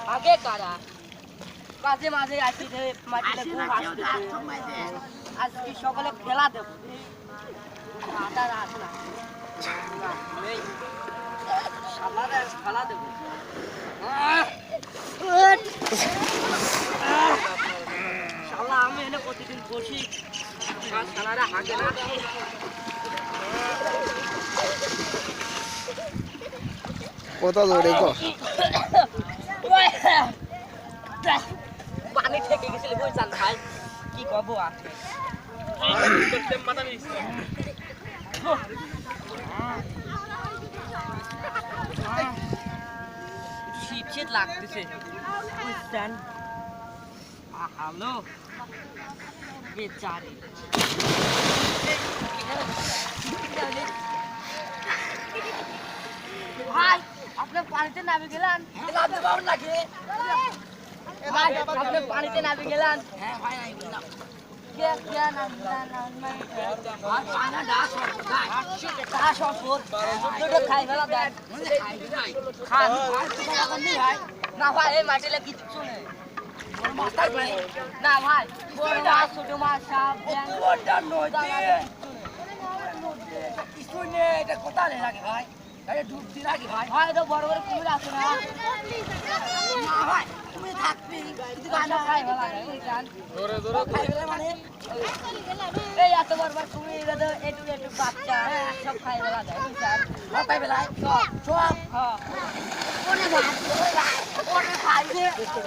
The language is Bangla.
আগে কারা মাঝে মাঝে আসি রে মাটিতে খুব আসছে আজকে সকালে খেলা দেব আটা রাত না এই সালাদে খেলা দেব শালা আমি এনে প্রতিদিন বসি শালারা হাগে না কত দৌড়ে গো পানি থেকে গেছিল বুঝছেন ভাই কি কব আর শীত শীত লাগতেছে বুঝছেন হ্যালো বেচারি ভাই আপনি পানিতে নামে গেলেন লাভে পাউন লাগে ভাই আপনি পানিতে নামে গেলেন হ্যাঁ ভাই নাই বললাম কে কে নাম আর পানা দাস ভাই দাস অসুর দুটো খাই ফেলা দেন খান ভাই না ভাই এই মাটিলে কিচ্ছু নেই না ভাই বড় মাছ ছোট মাছ সাপ কিছু নেই এটা কোথায় লাগে ভাই এটা ডুব দিয়ে রাখি ভাই ভাই এটা বড় বড় কুমির আছে না না ভাই তুমি থাকবি কিন্তু গানা খাই ভালো লাগে বুঝছেন জোরে জোরে খাই ভালো মানে এই এত বড় বড় কুমির এটা একটু একটু বাচ্চা সব খাই ভালো লাগে বুঝছেন সব খাই ভালো সব সব হ্যাঁ কোনে ভাই কোনে খাই